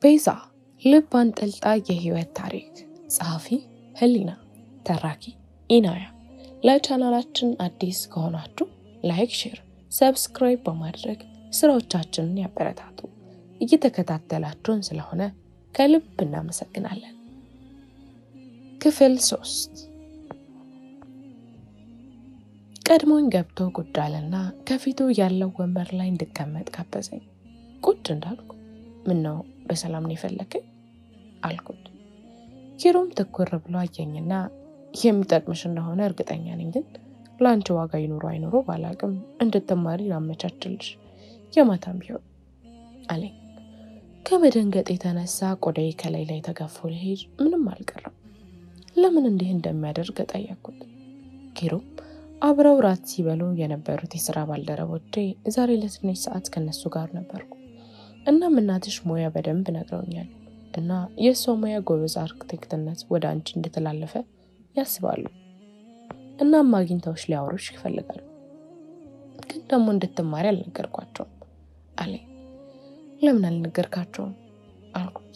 ቤዛ ልብ አንጠልጣይ የህይወት ታሪክ ጸሐፊ ህሊና ተራኪ ኢናያ ለቻናላችን አዲስ ከሆናችሁ ላይክ ሼር ሰብስክራይብ በማድረግ ስራዎቻችንን ያበረታቱ እየተከታተላችሁን ስለሆነ ከልብ እናመሰግናለን ክፍል 3 ቀድሞኝ ገብቶ ቁጫለና ከፊቱ ያለው ወንበር ላይ እንድቀመጥ ጋበዘኝ ቁጭ እንዳልኩ ምን ነው በሰላም ነው የፈለከኝ አልኩት ኪሩም ተኮር ብሎ አየኝና የሚጠቅምሽ እንደሆነ እርግጠኛ ነኝ ግን ላንቺ ዋጋ ይኖር አይኖር ባላቅም እንድትማሪ አመቻችልሽ የማታም ቢሆን አለኝ ከመደንገጥ የተነሳ ቆዳዬ ከላይ ላይ ተገፎ ልሄድ ምንም አልቀረም ለምን እንዲህ እንደሚያደርግ ጠየቅኩት ኪሩም አብረው ራት ሲበሉ የነበሩት የሥራ ባልደረቦቼ ዛሬ ለትንሽ ሰዓት ከነሱ ጋር ነበርኩ እና እናትሽ ሙያ በደንብ ነግረውኛል እና የሷ ሙያ ጎበዝ አርክቴክትነት ወደ አንቺ እንደተላለፈ ያስባሉ እና ማግኝተውሽ ሊያወሩሽ ይፈልጋሉ ግን ደግሞ እንድትማሪ አልነገርኳቸውም አለኝ ለምን አልነገርካቸውም አልኩት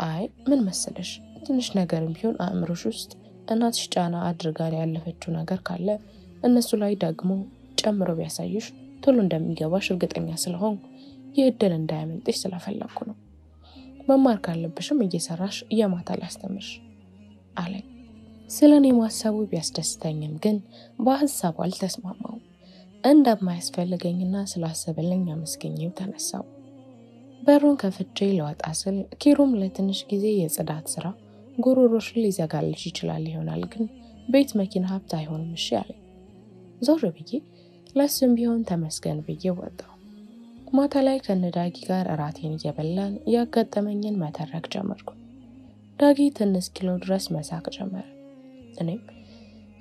አይ ምን መሰለሽ ትንሽ ነገርም ቢሆን አእምሮሽ ውስጥ እናትሽ ጫና አድርጋ ያለፈችው ነገር ካለ እነሱ ላይ ደግሞ ጨምሮ ቢያሳይሽ ቶሎ እንደሚገባሽ እርግጠኛ ስለሆን የእድል እንዳያመልጥሽ ስለፈለኩ ነው መማር ካለብሽም እየሰራሽ የማታ ላስተምርሽ አለኝ ስለኔ ማሰቡ ቢያስደስተኝም ግን በሐሳቡ አልተስማማው እንደማያስፈልገኝና ስላሰበልኝ አመስገኘው ተነሳው በሩን ከፍቼ ለወጣ ስል ኪሩም ለትንሽ ጊዜ የጽዳት ስራ ጉሮሮሽ ሊዘጋልሽ ይችላል ይሆናል ግን ቤት መኪና ሀብት አይሆንም እሺ አለኝ ዞር ብዬ ለስም ቢሆን ተመስገን ብዬ ወጣው ማታ ላይ ከነዳጊ ጋር እራቴን እየበላን ያጋጠመኝን መተረክ ጀመርኩ ዳጊ ትንሽ ኪሎ ድረስ መሳቅ ጀመረ እኔም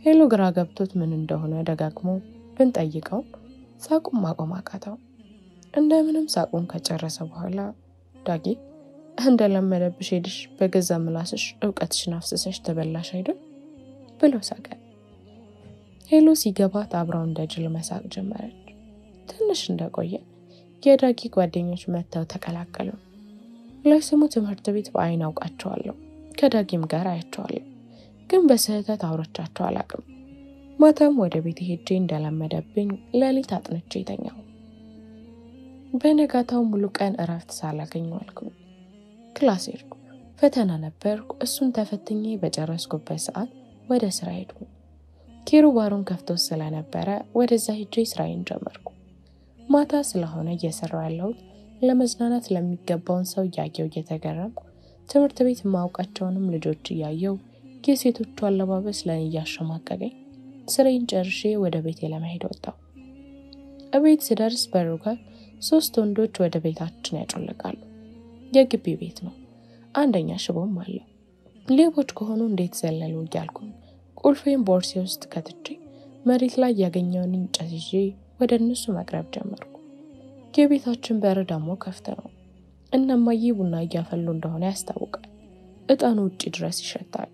ሄሎ ግራ ገብቶት ምን እንደሆነ ደጋግሞ ብንጠይቀው ሳቁን ማቆም አቃተው እንደምንም ሳቁን ከጨረሰ በኋላ ዳጊ እንደለመደብሽ ሄድሽ በገዛ ምላስሽ ዕውቀትሽን አፍስሰሽ ተበላሽ አይደል ብሎ ሳቀ ሄሎ ሲገባት አብራው እንደጅል መሳቅ ጀመረች ትንሽ እንደቆየ የዳጊ ጓደኞች መተው ተቀላቀሉ ለስሙ ትምህርት ቤት በአይን አውቃቸዋለሁ ከዳጊም ጋር አያቸዋለሁ ግን በስህተት አውርቻቸው አላቅም ማታም ወደ ቤት ሄጄ እንደለመደብኝ ለሊት አጥንቼ ተኛው በነጋታው ሙሉ ቀን እረፍት ሳላገኝ ዋልኩ ክላስ ሄድኩ ፈተና ነበርኩ እሱን ተፈትኜ በጨረስኩበት ሰዓት ወደ ስራ ሄድኩ ኪሩ ባሩን ከፍቶ ስለነበረ ወደዛ ሄጄ ስራዬን ጀመርኩ ማታ ስለሆነ እየሰራው ያለው ለመዝናናት ለሚገባውን ሰው ያየው እየተገረምኩ ትምህርት ቤት ማውቃቸውንም ልጆች ያየው የሴቶቹ አለባበስ ለኔ ያሸማቀቀኝ ስራዬን ጨርሼ ወደ ቤቴ ለመሄድ ወጣው እቤት ስደርስ በሩ ጋር 3 ወንዶች ወደ ቤታችን ያጮልቃሉ የግቢ ቤት ነው አንደኛ ሽቦም አለው ሌቦች ከሆኑ እንዴት ዘለሉ ይያልኩ ቁልፌን ቦርሴ ውስጥ ከትቼ መሬት ላይ ያገኘውን እንጨት ይዤ ወደ እነሱ መቅረብ ጀመርኩ የቤታችን በር ደግሞ ከፍተ ነው እነማዬ ቡና እያፈሉ እንደሆነ ያስታውቃል እጣኑ ውጪ ድረስ ይሸታል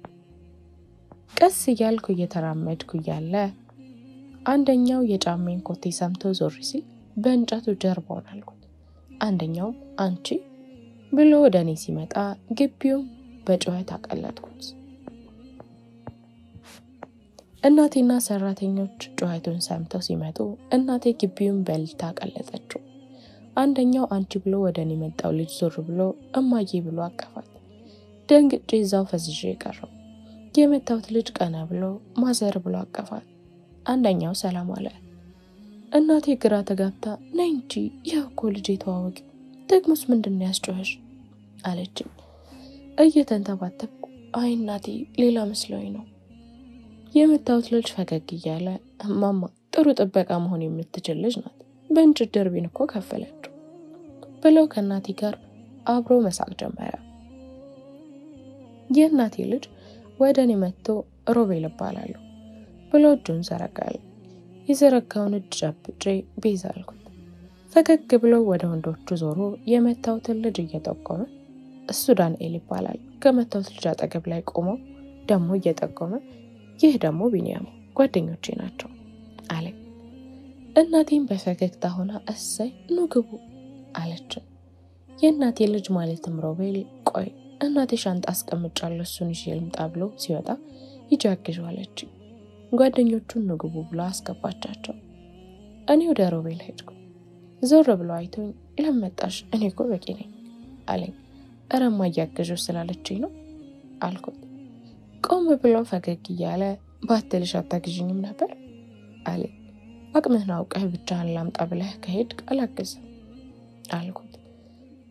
ቀስ እያልኩ እየተራመድኩ ያለ አንደኛው የጫሜን ኮቴ ሰምቶ ዞር ሲል በእንጨቱ ጀርባውን አልኩት አንደኛው አንቺ ብሎ ወደኔ ሲመጣ ግቢው በጩኸት አቀለጥኩት እናቴና ሰራተኞች ጩኸቱን ሰምተው ሲመጡ እናቴ ግቢውን በልታ አቀለጠችው አንደኛው አንቺ ብሎ ወደኔ መጣው ልጅ ዞር ብሎ እማዬ ብሎ አቀፋት ደንግጬ እዛው ፈዝዤ ቀረው የመጣውት ልጅ ቀና ብሎ ማዘር ብሎ አቀፋት አንደኛው ሰላም አለ እናቴ ግራ ተጋብታ ነይ እንጂ ያውኮ ልጅ ተዋወቂ ደግሞስ ምንድነው ያስጮህሽ አለችኝ እየተንተባተብኩ አይ እናቴ ሌላ መስሎኝ ነው የመጣውት ልጅ ፈገግ እያለ ማማ ጥሩ ጥበቃ መሆን የምትችል ልጅ ናት በእንጭት ደርቢን እኮ ከፈለችው ብሎ ከናቴ ጋር አብሮ መሳቅ ጀመረ የናቴ ልጅ ወደኔ መጥቶ ሮቤል ይባላል ብሎ እጁን ዘረጋል የዘረጋውን እጅ ጨብጬ ቤዛ አልኩት ፈገግ ብሎ ወደ ወንዶቹ ዞሮ የመጣውት ልጅ እየጠቆመ እሱ ዳንኤል ይባላል ከመጣውት ልጅ አጠገብ ላይ ቆሞ ደሞ እየጠቆመ ይህ ደግሞ ቢኒያም ጓደኞቼ ናቸው አለ እናቴም በፈገግታ ሆና እሰይ ኑ ግቡ አለች የእናቴ ልጅ ማለትም ሮቤል ቆይ እናቴ ሻንጣ አስቀምጫለሁ እሱን ይዤ ልምጣ ብሎ ሲወጣ ሂጂ አግዢው አለችኝ። ጓደኞቹን ንግቡ ብላ አስገባቻቸው። እኔ ወደ ሮቤል ሄድኩ። ዞር ብሎ አይቶኝ ለመጣሽ እኔ እኮ በቂ ነኝ አለኝ። እረማ እያገዥው ስላለችኝ ነው አልኩት። ቆም ብሎ ፈገግ እያለ ባትልሽ አታግዥኝም ነበር አለኝ። አቅምህን አውቀህ ብቻህን ላምጣ ብለህ ከሄድክ አላግዝም አልኩት።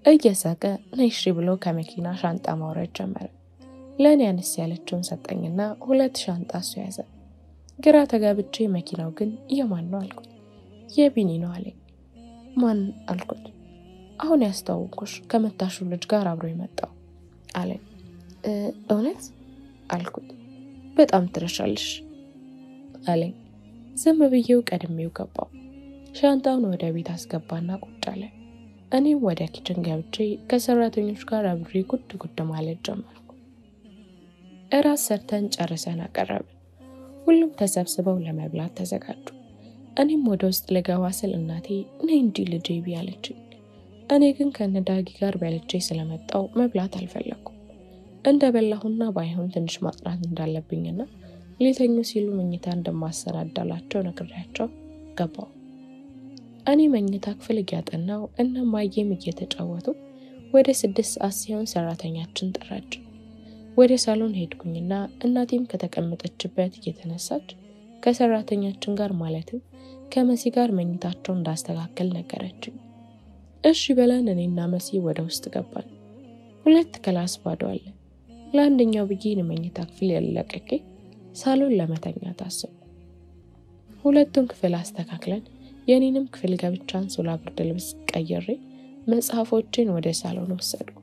እየሳቀ ነይ እሺ ብሎ ከመኪና ሻንጣ ማውረድ ጀመረ። ለእኔ አነስ ያለችውን ሰጠኝና 2 ሻንጣ እሱ ያዘ። ግራ ተጋብቼ መኪናው ግን የማን ነው አልኩት። የቢኒ ነው አለኝ። ማን አልኩት። አሁን ያስተዋውኩሽ ከመታሹ ልጅ ጋር አብሮ የመጣው አለኝ። እውነት አልኩት። በጣም ትረሻለሽ አለኝ። ዝም ብዬው ቀድሜው ገባው። ሻንጣውን ወደ ቤት አስገባና ቁጭ አለ። እኔም ወደ ኪችን ገብቼ ከሰራተኞች ጋር አብሬ ጉድ ማለት ጀመርኩ። እራት ሰርተን ጨርሰን አቀረብን። ሁሉም ተሰብስበው ለመብላት ተዘጋጁ። እኔም ወደ ውስጥ ልገባ ስል እናቴ ነይ እንጂ ልጄ ቢያለችኝ። እኔ ግን ከነዳጊ ጋር በልቼ ስለመጣው መብላት አልፈለኩም። እንደበላሁና ባይሆን ትንሽ ማጥናት እንዳለብኝና ሊተኙ ሲሉ መኝታ እንደማሰናዳላቸው ነግሬያቸው ገባው። እኔ መኝታ ክፍል እያጠናው እና ማየም እየተጫወቱ ወደ 6 ሰዓት ሲሆን ሰራተኛችን ጠራች። ወደ ሳሎን ሄድኩኝና እናቴም ከተቀመጠችበት እየተነሳች ከሰራተኛችን ጋር ማለትም ከመሲ ጋር መኝታቸውን እንዳስተካከል ነገረችኝ። እሺ በለን እኔና መሲ ወደ ውስጥ ገባን። 2 ክላስ ባዶ አለ። ለአንደኛው ብዬ መኝታ ክፍል ያለቀቄ ሳሎን ለመተኛት አሰብኩ። 2ቱን ክፍል አስተካክለን የኔንም ክፍል ገብቻን ሶላ ብርድ ልብስ ቀይሬ መጽሐፎችን ወደ ሳሎን ወሰድኩ።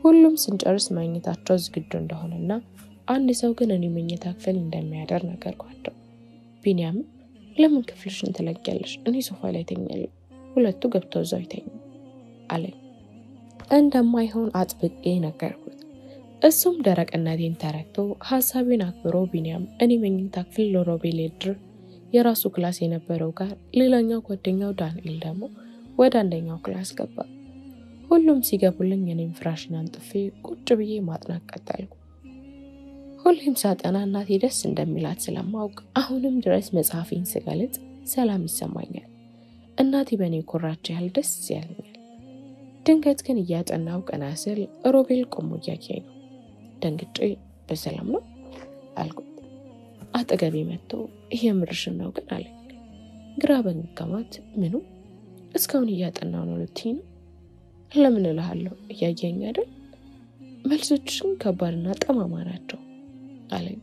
ሁሉም ስንጨርስ መኝታቸው ዝግጁ እንደሆነና አንድ ሰው ግን እኔ መኝታ ክፍል እንደሚያደር ነገርኳቸው። ቢኒያም ለምን ክፍልሽን ትለቂያለሽ? እኔ ሶፋ ላይ ተኛለሁ። 2ቱ ገብተው እዛው ይተኙ አለኝ። እንደማይሆን አጥብቄ ነገርኩት። እሱም ደረቅነቴን ተረድቶ ሐሳቤን አክብሮ ቢኒያም እኔ መኝታ ክፍል ለሮቤል ድር የራሱ ክላስ የነበረው ጋር ሌላኛው ጓደኛው ዳንኤል ደግሞ ወደ አንደኛው ክላስ ገባ። ሁሉም ሲገቡልኝ እኔም ፍራሽን አንጥፌ ቁጭ ብዬ ማጥናት ቀጠልኩ። ሁሌም ሳጠና እናቴ ደስ እንደሚላት ስለማውቅ አሁንም ድረስ መጽሐፌን ስገልጥ ሰላም ይሰማኛል። እናቴ በእኔ ኮራች ያህል ደስ ያለኛል። ድንገት ግን እያጠናው ቀና ስል ሮቤል ቆሞ እያየኝ ነው። ደንግጬ በሰላም ነው አልኩት። አጠገቤ መጥቶ የምርሽን ነው ግን አለኝ። ግራ በመጋባት ምኑ እስካሁን እያጠናው ነው ልትይ ነው? ለምን እልሃለሁ እያየኝ አይደል? መልሶችሽን ከባድና ጠማማ ናቸው አለኝ።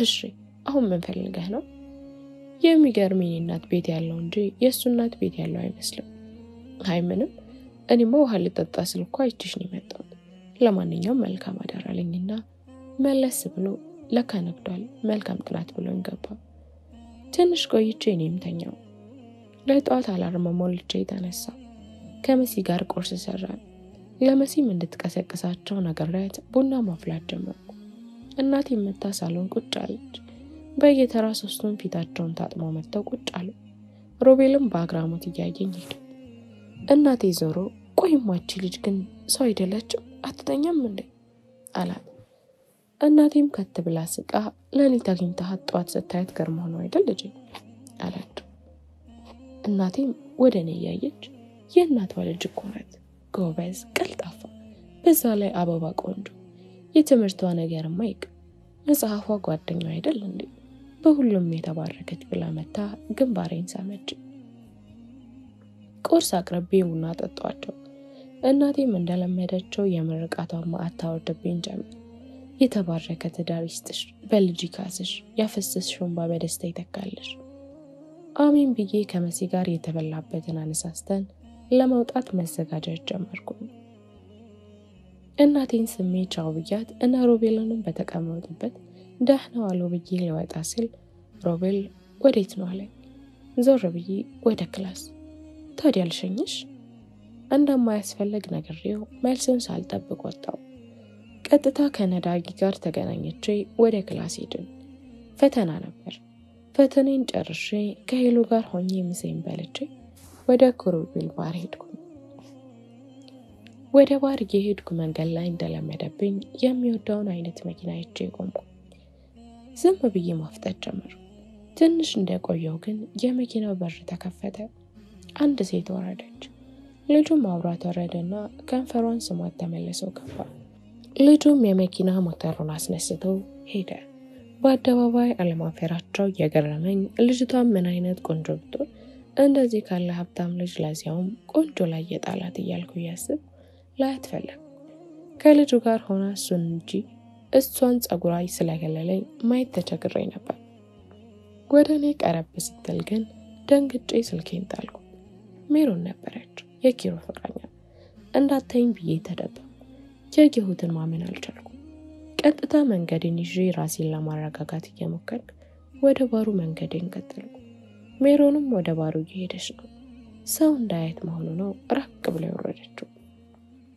እሺ አሁን ምን ፈልገህ ነው? የሚገርመኝ እናት ቤት ያለው እንጂ የሱ እናት ቤት ያለው አይመስልም። አይ ምንም እኔማ ውሃ ልጠጣ ስል እኮ አይቼሽ ነው የመጣሁት። ለማንኛውም መልካም አዳር አለኝና መለስ ብሎ ለካ ነግዷል መልካም ጥናት ብሎኝ ገባ። ትንሽ ቆይቼ እኔም ተኛው። ለጠዋት አላርም ሞልቼ ተነሳ። ከመሲ ጋር ቁርስ ሰራን። ለመሲም እንድትቀሰቅሳቸው ነገራት ቡና ማፍላት ጀመርኩ። እናቴ መታ ሳሎን ቁጭ አለች። በየተራ 3ቱን ፊታቸውን ታጥመው መተው ቁጭ አሉ። ሮቤልም በአግራሞት እያየኝ ሄደ። እናቴ ዞሮ ቆይማቺ ልጅ ግን ሰው አይደለችም አትተኛም እንዴ አላት። እናቴም ከትብላ ስቃ ለሊት አግኝተሃት ጠዋት ስታያት ገርማ ነው አይደል ልጅ አላት። እናቴም ወደኔ ያየች የእናቷ ልጅ እኮ ናት፣ ጎበዝ ቀልጣፋ፣ በዛ ላይ አበባ ቆንጆ፣ የትምህርቷ ነገርማ ይቅ መጽሐፏ ጓደኛው አይደል እንዴ በሁሉም የተባረከች ብላ መታ ግንባሬን ሳመች። ቁርስ አቅርቤ ቡና ጠጣዋቸው። እናቴም እንደለመደችው የምርቃቷን ማዕት ታወርድብኝ ጀመር። የተባረከ ትዳር ይስጥሽ፣ በልጅ ይካስሽ፣ ያፈሰስሽውን በደስታ ይተካልሽ። አሜን ብዬ ከመሲ ጋር የተበላበትን አነሳስተን ለመውጣት መዘጋጀት ጀመርኩ። እናቴን ስሜ ቻው ብያት እና ሮቤልንም በተቀመጡበት ደህና ዋሉ ብዬ ልወጣ ስል ሮቤል ወዴት ነው አለኝ። ዞር ብዬ ወደ ክላስ። ታዲያ ልሸኝሽ? እንደማያስፈልግ ነግሬው መልስን ሳልጠብቅ ወጣው። ቀጥታ ከነዳጊ ጋር ተገናኝቼ ወደ ክላስ ሄድን። ፈተና ነበር። ፈተናን ጨርሼ ከሄሎ ጋር ሆኜ ምሴን በልቼ ወደ ኮሮቤል ባር ሄድኩ። ወደ ባር የሄድኩ መንገድ ላይ እንደለመደብኝ የሚወደውን አይነት መኪና አይቼ ቆምኩ። ዝም ብዬ ማፍጠጥ ጀመርኩ። ትንሽ እንደቆየው ግን የመኪናው በር ተከፈተ። አንድ ሴት ወረደች። ልጁም አብሯት ወረደና ከንፈሯን ስሟት ተመልሰው ገባ። ልጁም የመኪና ሞተሩን አስነስቶ ሄደ። በአደባባይ አለማፈራቸው የገረመኝ ልጅቷም ምን አይነት ቆንጆ ብትሆን እንደዚህ ካለ ሀብታም ልጅ ለዚያውም ቆንጆ ላይ የጣላት እያልኩ ያስብ ላያት ፈለግኩ። ከልጁ ጋር ሆና እሱን እንጂ እሷን ጸጉሯ ስለገለለኝ ማየት ተቸግሬ ነበር። ወደ እኔ ቀረብ ስትል ግን ደንግጬ ስልኬን ጣልኩ። ሜሮን ነበረች፣ የኪሮ ፍቅረኛ። እንዳታይኝ ብዬ ተደበቅኩ። ያየሁትን ማመን አልቻልኩም። ቀጥታ መንገዴን ይዤ ራሴን ለማረጋጋት እየሞከርኩ ወደ ባሩ መንገዴን ቀጠልኩ። ሜሮንም ወደ ባሩ እየሄደች ነው። ሰው እንዳያት መሆኑ ነው ራቅ ብላ ወረደችው።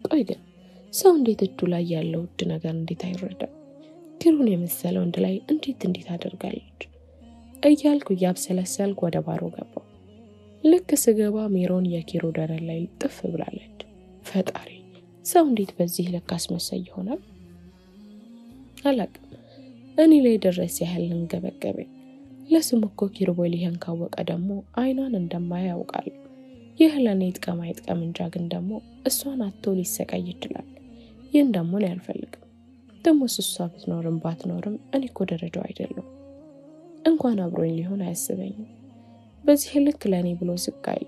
ቆይ ግን ሰው እንዴት እጁ ላይ ያለው ውድ ነገር እንዴት አይረዳም? ኪሩን የመሰለው ወንድ ላይ እንዴት አደርጋለች እያልኩ እያብሰለሰልኩ ወደ ባሩ ገባሁ። ልክ ስገባ ሜሮን የኪሩ ደረት ላይ ጥፍ ብላለች። ፈጣሪ፣ ሰው እንዴት በዚህ ልክ አስመሳይ ይሆናል? አላቅም። እኔ ላይ ድረስ ያህል እንገበገበኝ። ለስሙ እኮ ኪሩቤል ይሄን ካወቀ ደግሞ አይኗን እንደማያ ያውቃል። ይህ ለኔ ይጥቀም አይጥቀም እንጃ፣ ግን ደግሞ እሷን አጥቶ ሊሰቃይ ይችላል። ይህን ደግሞ እኔ አልፈልግም። ደግሞ እሷ ብትኖርም ባትኖርም እኔ እኮ ደረጃው አይደለም። እንኳን አብሮኝ ሊሆን አያስበኝም። በዚህ ልክ ለኔ ብሎ ስቃይ።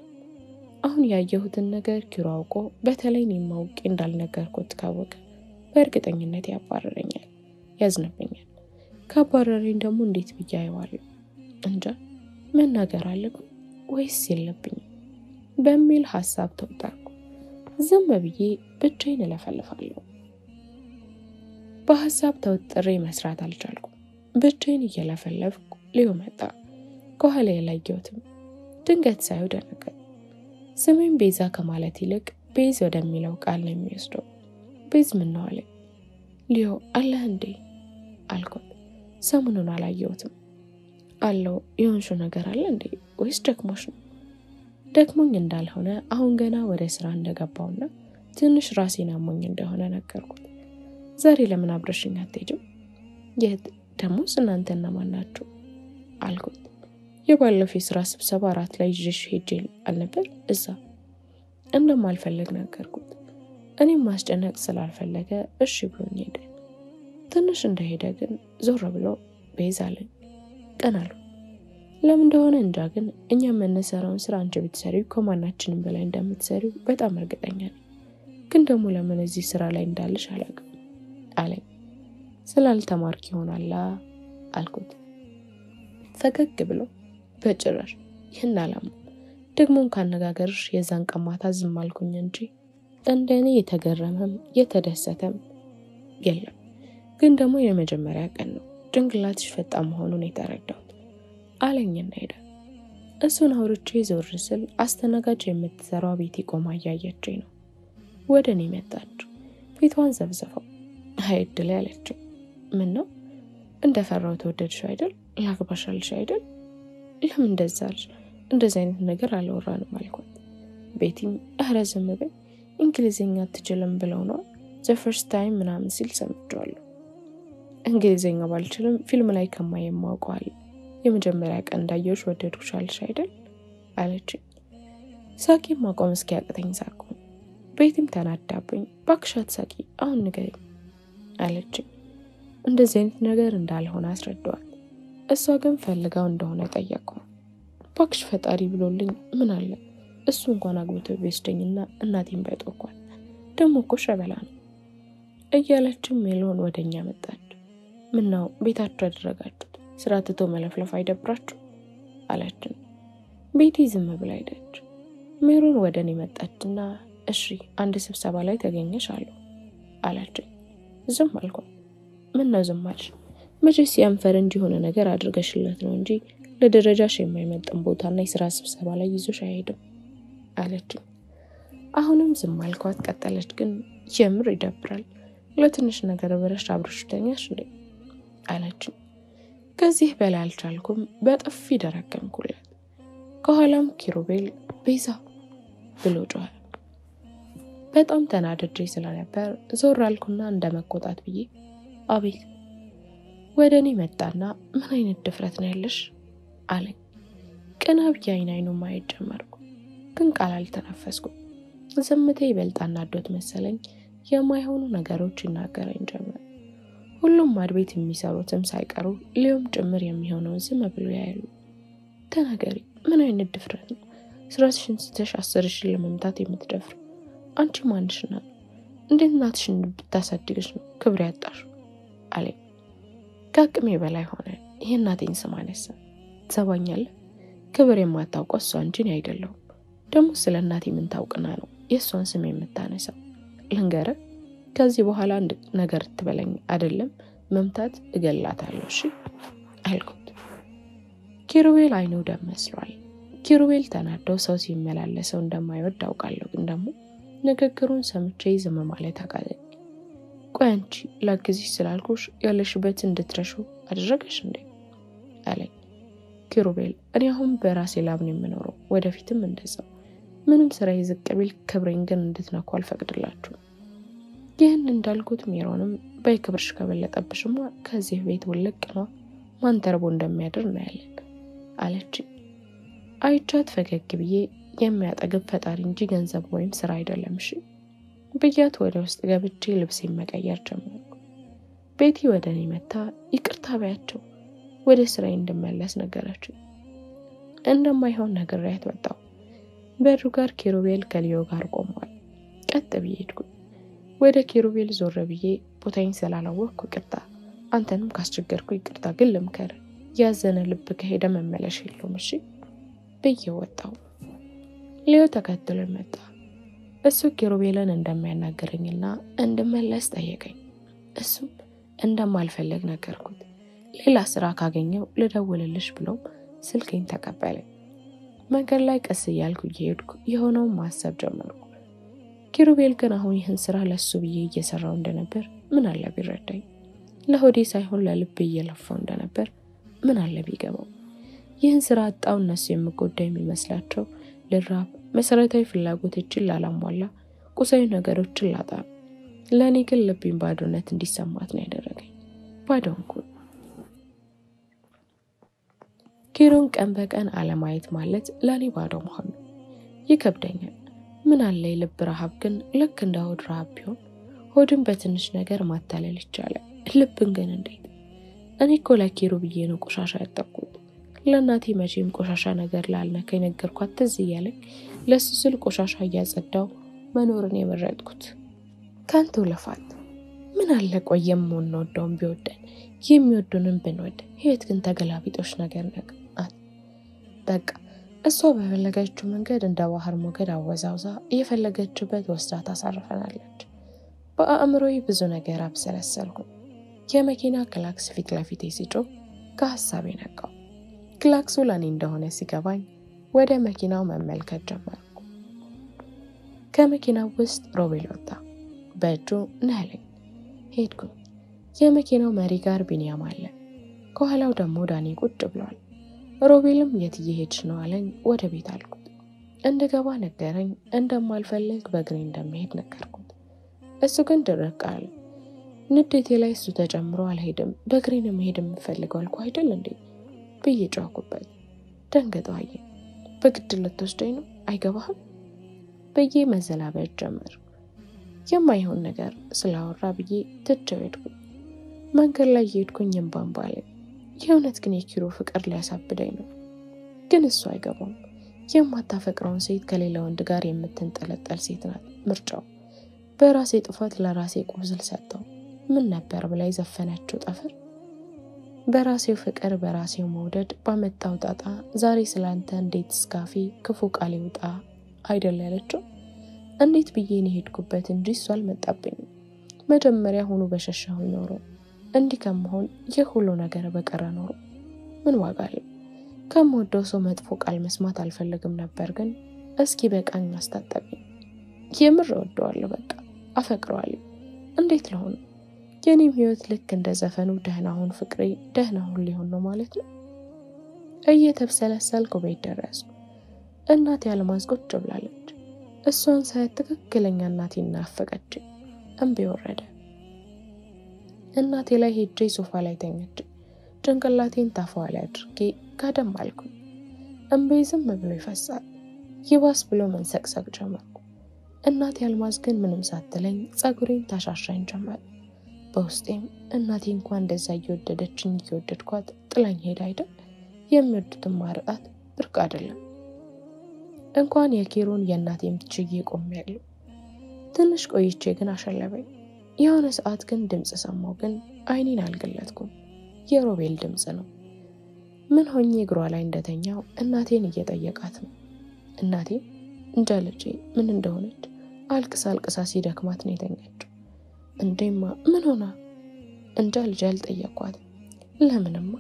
አሁን ያየሁትን ነገር ኪሩ አውቆ በተለይ እኔ ማውቄ እንዳልነገርኩት ካወቀ በእርግጠኝነት ያባረረኛል፣ ያዝንብኛል። ካባረረኝ ደግሞ እንዴት ብዬ አየዋለሁ? እንጃ መናገር አለብኝ ወይስ የለብኝም በሚል ሐሳብ ተወጣኩ። ዝም ብዬ ብቻዬን እለፈልፋለሁ። በሐሳብ ተወጥሬ መስራት አልቻልኩም። ብቻዬን እየለፈለፍኩ ሊዮ መጣ። ከኋላ ያላየሁትም ድንገት ሳይው ደነገጥኩ። ስሜን ቤዛ ከማለት ይልቅ ቤዝ ወደሚለው ቃል ነው የሚወስደው። ቤዝ ምን ነው አለ። ሊዮ አለህ እንዴ አልኩት። ሰሞኑን አላየሁትም አለው። የሆንሽው ነገር አለ እንዴ ወይስ ደክሞሽ ነው? ደክሞኝ እንዳልሆነ አሁን ገና ወደ ስራ እንደገባውና ትንሽ ራሴን አሞኝ እንደሆነ ነገርኩት። ዛሬ ለምን አብረሽኝ አትሄጂም? የት ደሞስ እናንተና ማን ናችሁ አልኩት። የባለፈው ስራ ስብሰባ አራት ላይ ይዤሽ ሄጄ አልነበር? እዛ እንደማልፈልግ ነገርኩት። እኔም ማስጨነቅ ስላልፈለገ እሺ ብሎኝ ሄደ። ትንሽ እንደሄደ ግን ዞር ብሎ ቤዛ አለኝ። ቀናሉ ለምን እንደሆነ እንጃ፣ ግን እኛ የምንሰራውን ስራ አንቺ ብትሰሪው ከማናችንም በላይ እንደምትሰሪው በጣም እርግጠኛ ነኝ። ግን ደግሞ ለምን እዚህ ስራ ላይ እንዳልሽ አላውቅም አለኝ። ስላልተማርክ ይሆናል አልኩት። ፈገግ ብሎ በጭራሽ ይህን አላማ ደግሞ ካነጋገርሽ የዛን ቀማታ ዝም አልኩኝ እንጂ እንደኔ የተገረመም የተደሰተም የለም። ግን ደግሞ የመጀመሪያ ቀን ነው ጭንቅላትሽ ፈጣን መሆኑን የተረዳሁት አለኝና ሄደ። እሱን አውርቼ ዞር ስል አስተናጋጅ የምትሰራው ቤቲ ቆማ እያየችኝ ነው። ወደ እኔ መጣች። ፊቷን ዘብዘፈው አይ እድል ያለችኝ። ምን ነው እንደፈራው ተወደድሽ አይደል? ላግባሻልሽ አይደል? ለምን እንደዛልሽ? እንደዚህ አይነት ነገር አላወራንም አልኳት። ቤቲም ኧረ ዝም በይ እንግሊዘኛ አትችልም ብለው ነው the first time ምናምን ሲል ሰምቼዋለሁ። እንግሊዘኛ ባልችልም ፊልም ላይ ከማየማውቀው አለ የመጀመሪያ ቀን እንዳየሽ ወደድኩሻልሽ አይደል አለችኝ። ሳቂ ማቆም እስኪያቅተኝ ሳቅኩ። ቤቲም ተናዳብኝ ባክሻት ሳቂ አሁን ንገሪ አለችኝ። እንደዚህ አይነት ነገር እንዳልሆነ አስረዳዋት። እሷ ግን ፈልጋው እንደሆነ ጠየቅኩ። ባክሽ ፈጣሪ ብሎልኝ ምን አለ እሱ እንኳን አግብቶ ቢወስደኝና እናቴን ባይጦርኳል። ደግሞ እኮ ሸበላ ነው እያለችም ሜሎን ወደኛ መጣች። ምነው ቤታችሁ አደረጋችሁት? ስራ ትቶ መለፍለፍ አይደብራችሁ አለችን። ቤቲ ዝም ብላ ሄደች። ሜሎን ወደኔ መጣችና እሺ አንድ ስብሰባ ላይ ተገኘሽ አለችኝ። ዝም አልኩ። ምነው ዝም አልሽ? መቼስ ያንፈረንጅ የሆነ ነገር አድርገሽለት ነው እንጂ ለደረጃሽ የማይመጥን ቦታና የሥራ ስብሰባ ላይ ይዞሽ አይሄድም አለችኝ። አሁንም ዝም አልኳት። ቀጠለች ግን የምር ይደብራል። ለትንሽ ነገር ብለሽ አብረሽ ተኛሽ እንዴ አለችኝ። ከዚህ በላይ አልቻልኩም። በጥፊ ደረገምኩላት። ከኋላም ኪሩቤል ቤዛ ብሎ ጮኸ። በጣም ተናድጄ ስለነበር ዞር አልኩና እንደመቆጣት ብዬ አቤት ወደኔ መጣና ምን አይነት ድፍረት ነው ያለሽ አለኝ። ቀና ብዬ አይኑ ማየት ጀመርኩ፣ ግን ቃል አልተነፈስኩም። ዝምታ ይበልጥ አናዶት መሰለኝ የማይሆኑ ነገሮች ይናገረኝ ጀመር። ሁሉም ማድቤት የሚሰሩትም ሳይቀሩ ሊዮም ጭምር የሚሆነው ዝም ብሎ ያያሉ። ተናገሪ፣ ምን አይነት ድፍረት ነው? ስራሽን ስተሽ አስርሽን ለመምታት የምትደፍር አንቺ ማንሽና? እንዴት እናትሽን ብታሳድግሽ ነው ክብር ያጣሽ አለኝ። ከአቅሜ በላይ ሆነ። የእናቴን ስም አነሳ። ትሰማኛለህ? ክብር የማታውቀው እሷ እንጂን አይደለሁም። ደግሞ ስለ እናቴ ምን ታውቅና ነው የእሷን ስም የምታነሳው? ልንገርህ፣ ከዚህ በኋላ አንድ ነገር ትበለኝ አይደለም መምታት እገላታለሁ እሺ አልኩት። ኪሩቤል አይኑ ደም መስሏል። ኪሩቤል ተናዶ ሰው ሲመላለሰው እንደማይወድ አውቃለሁ፣ ግን ደግሞ ንግግሩን ሰምቼ ዝም ማለት አቃተኝ። ቆይ አንቺ ላግዝሽ ስላልኩሽ ያለሽበት እንድትረሹ አደረገሽ እንዴ አለኝ። ኪሩቤል እኔ አሁን በራሴ ላብን የምኖረው ወደፊትም እንደዛው። ምንም ስራ ይዝቅ ቢል ክብሬን ግን እንድትነኩ አልፈቅድላችሁም። ይህን እንዳልኩት ሜሮንም በክብርሽ ከበለጠብሽማ ከዚህ ቤት ውልቅ ነው፣ ማን ተርቦ እንደሚያድር እናያለን አለች። አይቻት ፈገግ ብዬ የሚያጠግብ ፈጣሪ እንጂ ገንዘብ ወይም ስራ አይደለም እሺ ብያት ወደ ውስጥ ገብቼ ልብሴን መቀየር ጀመርኩ። ቤቲ ወደኔ መታ ይቅርታ በያቸው ወደ ስራዬ እንድመለስ ነገረችኝ። እንደማይሆን ነግሬያት ወጣሁ። በሩ ጋር ኪሩቤል ከሊዮ ጋር ቆሟል። ቀጥ ብዬ ሄድኩ። ወደ ኪሩቤል ዞር ብዬ ቦታዬን ስላላወቅኩ ይቅርታ፣ አንተንም ካስቸገርኩ ይቅርታ፣ ግን ልምከር፣ ያዘነ ልብ ከሄደ መመለሽ የለውም እሺ ብዬ ወጣሁ። ሊዮ ተከትሎ መጣ። እሱ ኪሩቤልን እንደሚያናገረኝና እንድመለስ ጠየቀኝ። እሱም እንደማልፈልግ ነገርኩት። ሌላ ስራ ካገኘው ልደውልልሽ ብሎ ስልኬን ተቀበለኝ። መንገድ ላይ ቀስ እያልኩ እየሄድኩ የሆነውን ማሰብ ጀመርኩ። ኪሩቤል ግን አሁን ይህን ስራ ለሱ ብዬ እየሰራው እንደነበር ምን አለ ቢረዳኝ፣ ለሆዴ ሳይሆን ለልቤ እየለፋው እንደነበር ምን አለ ቢገባው። ይህን ስራ አጣው እነሱ የምጎዳ የሚመስላቸው ልራብ፣ መሰረታዊ ፍላጎቶችን ላላሟላ፣ ቁሳዊ ነገሮችን ላጣ፣ ለኔ ግን ልቤን ባዶነት እንዲሰማት ነው ያደረገኝ። ባዶንኩ ኪሩን ቀን በቀን አለማየት ማለት ለኔ ባዶ መሆን ይከብደኛል። ምን አለ የልብ ረሃብ ግን ልክ እንደ ሆድ ረሃብ ቢሆን ሆድን በትንሽ ነገር ማታለል ይቻላል፣ ልብን ግን እንዴት? እኔ እኮ ለኪሩ ብዬ ነው ቆሻሻ ያጠቁት። ለእናቴ መቼም ቆሻሻ ነገር ላልነካ የነገርኳት ትዝ እያለኝ ለሱ ስል ቆሻሻ እያጸዳው መኖርን የመረጥኩት። ካንተ ለፋት ምን አለ ቆየም ወንወደውም ቢወደን የሚወዱንን ብንወድ፣ ህይወት ግን ተገላቢጦሽ ነገር ናት። በቃ እሷ በፈለገችው መንገድ እንደ ባህር ሞገድ አወዛውዛ የፈለገችበት ወስዳ ታሳርፈናለች። በአእምሮዬ ብዙ ነገር አብሰለሰልኩ። የመኪና ክላክስ ፊት ለፊቴ ሲጮህ ከሐሳቤ ነቃው። ክላክሱ ለኔ እንደሆነ ሲገባኝ ወደ መኪናው መመልከት ጀመርኩ። ከመኪናው ውስጥ ሮቤል ወጣ። በእጁ ነለኝ። ሄድኩ። የመኪናው መሪ ጋር ቢኒያም አለ። ከኋላው ደግሞ ዳኒ ቁጭ ብሏል። ሮቤልም የት እየሄድሽ ነው አለኝ። ወደ ቤት አልኩት። እንደገባ ነገረኝ። እንደማልፈልግ በእግሬ እንደምሄድ ነገርኩት። እሱ ግን ድርቅ አለ። ንዴቴ ላይ እሱ ተጨምሮ አልሄድም፣ በእግሬ ነው መሄድ የምፈልገው አልኩ አይደል እንዴ ብዬ ጮህኩበት። ደንገጠ። አየኝ። በግድ ልትወስደኝ ነው አይገባህም ብዬ መዘላበጥ ጀመር። የማይሆን ነገር ስላወራ ብዬ ትቼው ሄድኩ። መንገድ ላይ ሄድኩኝ እንባንባለ። የእውነት ግን የኪሩ ፍቅር ሊያሳብደኝ ነው። ግን እሱ አይገባም። የማታፈቅረውን ሴት ከሌላ ወንድ ጋር የምትንጠለጠል ሴት ናት ምርጫው። በራሴ ጥፋት ለራሴ ቁስል ሰጠው። ምን ነበር ብላ ዘፈነችው ጠፍር። በራሴው ፍቅር በራሴው መውደድ ባመጣው ጣጣ ዛሬ ስላንተ እንዴት ስካፊ ክፉ ቃል ይውጣ አይደል ያለችው። እንዴት ብዬ ነው ሄድኩበት እንጂ እሱ አልመጣብኝም። መጀመሪያ ሆኖ በሸሻው ኖሮ እንዲህ ከመሆን የሁሉ ነገር በቀረ ኖሮ ምን ዋጋ አለው? ከምወደው ሰው መጥፎ ቃል መስማት አልፈልግም ነበር፣ ግን እስኪ በቃኝ አስታጠቀኝ። የምር ወደዋለሁ፣ በቃ አፈቅረዋለሁ። እንዴት ለሆነ የኔም ህይወት ልክ እንደ ዘፈኑ ደህና ሁን ፍቅሬ ደህና ሁን ሊሆን ነው ማለት ነው። እየተብሰለሰልኩ ቤት ደረስኩ። እናቴ አልማዝ ቁጭ ብላለች። እሷን ሳያት ትክክለኛ እናቴን ናፈቀችኝ። እንቤ ወረደ። እናቴ ላይ ሄጄ ሶፋ ላይ ተኛች። ጭንቅላቴን ታፋዋ ላይ አድርጌ ጋደም አልኩኝ። እንቤ ዝም ብሎ ይፈሳል። ይባስ ብሎ መንሰቅሰቅ ጀመርኩ። እናቴ አልማዝ ግን ምንም ሳትለኝ ጸጉሬን ታሻሻኝ ጀመር። በውስጤም እናቴ እንኳን እንደዛ እየወደደችኝ እየወደድኳት ጥላኝ ሄዳ አይደል? የሚወዱትን ማርጣት ብርቅ አይደለም። እንኳን የኪሮን የእናቴም ትችዬ ቆሜያለሁ። ትንሽ ቆይቼ ግን አሸለበኝ። የሆነ ሰዓት ግን ድምጽ ሰማሁ፣ ግን አይኔን አልገለጥኩም። የሮቤል ድምጽ ነው። ምን ሆኜ እግሯ ላይ እንደተኛው እናቴን እየጠየቃት ነው። እናቴ እንጃ ልጄ ምን እንደሆነች አልቅሳ ሲደክማት ነው የተኛችው። እንዴማ ምን ሆና? እንጃ ልጄ አልጠየኳት። ለምንማ?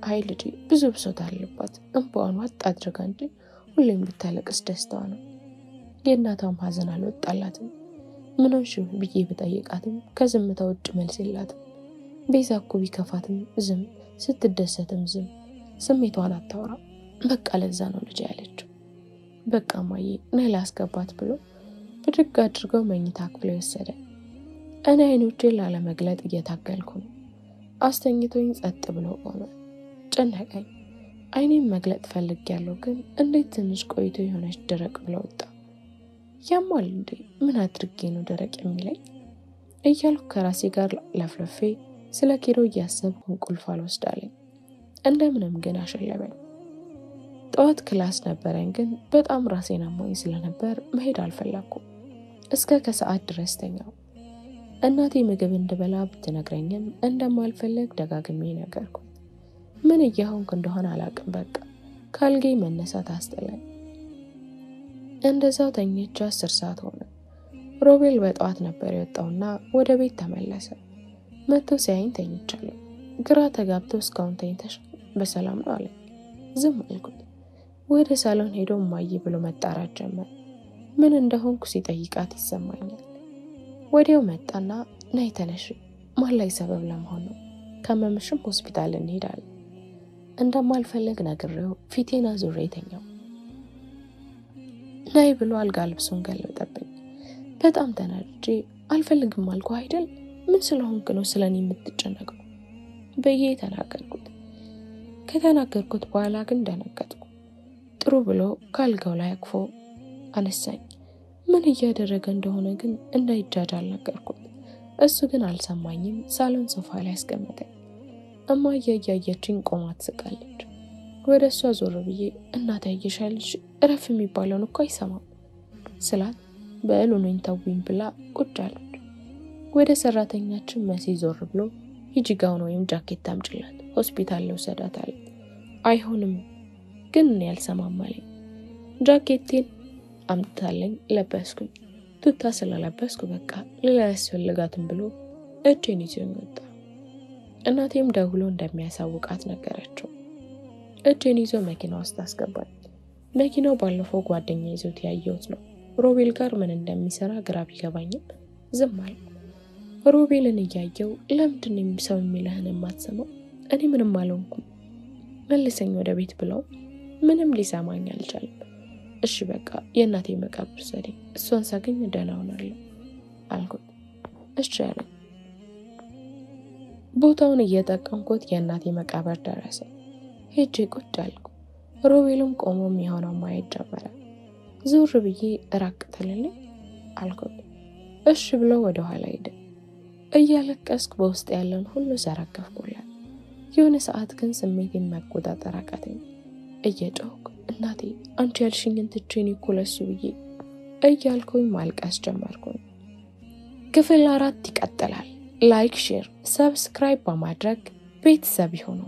አይ ልጄ ብዙ ብሶት አለባት። እንባዋን ዋጥ አድርጋ እንጂ ሁሌም ብታለቅስ ደስታዋ ነው። የእናቷም ሐዘን አልወጣላትም። ምን ሆንሽ ብዬ ብጠይቃትም ከዝምታ ውጭ መልስ የላትም። ቤዛ እኮ ቢከፋትም ዝም፣ ስትደሰትም ዝም፣ ስሜቷን አታወራ። በቃ ለዛ ነው ልጄ ያለችው። በቃ ማዬ ነይ ላስገባት ብሎ ብድግ አድርገው መኝታ ክፍል ወሰደ። እኔ አይኖቼን ላለመግለጥ እየታገልኩ ነው። አስተኝቶኝ ጸጥ ብሎ ቆመ። ጨነቀኝ። አይኔን መግለጥ ፈልጌያለሁ፣ ግን እንዴት ትንሽ ቆይቶ የሆነች ደረቅ ብሎ ወጣ። ያማል እንዴ? ምን አድርጌ ነው ደረቅ የሚለኝ እያልኩ ከራሴ ጋር ለፍለፌ ስለ ኪሮ እያሰብኩ እንቅልፍ አልወስዳለኝ። እንደምንም ግን አሸለበኝ። ጠዋት ክላስ ነበረኝ፣ ግን በጣም ራሴን አሞኝ ስለነበር መሄድ አልፈለኩም። እስከ ከሰዓት ድረስ ተኛው። እናቴ ምግብ እንድበላ ብትነግረኝም እንደማልፈልግ ደጋግሜ ነገርኩ። ምን እየሆንኩ እንደሆነ አላውቅም። በቃ ካልጌ መነሳት አስጠላኝ። እንደዛው ተኝቼ 10 ሰዓት ሆነ። ሮቤል በጠዋት ነበር የወጣውና ወደ ቤት ተመለሰ። መጥቶ ሲያይኝ ተኝቻለሁ። ግራ ተጋብቶ እስካሁን ተኝተሽ በሰላም ነው አለኝ። ዝም አልኩት። ወደ ሳሎን ሄዶ ማይ ብሎ መጣራት ጀመረ። ምን እንደሆንኩ ሲጠይቃት ይሰማኛል። ወዲያው መጣና ነይ ተነሽ፣ ማን ላይ ሰበብ ለመሆን ነው? ከመምሽም ሆስፒታል እንሄዳለን። እንደማልፈልግ ነግሬው ፊቴን አዙሬ ተኛው። ነይ ብሎ አልጋ ልብሱን ገለጠብኝ። በጣም ተናድጄ አልፈልግም አልኩ አይደል? ምን ስለሆንክ ነው ስለኔ የምትጨነቀው? በዬ ተናገርኩት። ከተናገርኩት በኋላ ግን ደነገጥኩ። ጥሩ ብሎ ካልጋው ላይ አቅፎ አነሳኝ። ምን እያደረገ እንደሆነ ግን እንዳይጃጃል ነገርኩት። እሱ ግን አልሰማኝም። ሳሎን ሶፋ ላይ አስቀመጠኝ። እማዬ እያየችኝ ቆማ ትስቃለች። ወደ እሷ ዞር ብዬ እናቴ ያየሻልሽ እረፍ የሚባለውን እኮ አይሰማም ስላት በእሉ ነኝ ተውኝ ብላ ቁጭ አለች። ወደ ሰራተኛችን መሲ ዞር ብሎ ሂጂ ጋውን ወይም ጃኬት ታምጪላት ሆስፒታል ልውሰዳት አለ። አይሆንም ግን እኔ አልሰማም አለኝ። ጃኬቴን አምጥታለኝ ለበስኩኝ። ቱታ ስለለበስኩ በቃ ሌላ ያስፈልጋትም ብሎ እጄን ይዞኝ ወጣ። እናቴም ደውሎ እንደሚያሳውቃት ነገረችው። እጄን ይዞ መኪና ውስጥ አስገባኝ። መኪናው ባለፈው ጓደኛ ይዞት ያየሁት ነው። ሮቤል ጋር ምን እንደሚሰራ ግራ ቢገባኝም ዝም አልኩ። ሮቤልን እያየው ለምንድን ነው ሰው የሚልህን የማትሰማው? እኔ ምንም አልሆንኩም መልሰኝ ወደ ቤት ብለው ምንም ሊሰማኝ አልቻለም። እሺ በቃ የእናቴ መቃብር ሰደኝ፣ እሷን ሳገኝ ደህና ሆናለሁ አልኩት። እሺ አለ። ቦታውን እየጠቀምኩት የእናቴ መቃብር ደረሰ። ሄጄ ቁጭ አልኩ። ሮቤልም ቆሞ የሚሆነው ማየት ጀመረ። ዞር ብዬ ራቅ ትልልኝ አልኩት። እሺ ብሎ ወደ ኋላ ሄደ። እያለቀስኩ በውስጥ ያለውን ሁሉ ዘረገፍኩላት። የሆነ ሰዓት ግን ስሜቴን መቆጣጠር አቃተኝ። እየጮህኩ እናቴ አንቺ ያልሽኝን ትቼ እኮ ለሱ ብዬ እያልኩኝ ማልቀስ ጀመርኩኝ። ክፍል 4 ይቀጥላል። ላይክ፣ ሼር፣ ሰብስክራይብ በማድረግ ቤተሰብ ይሁኑ።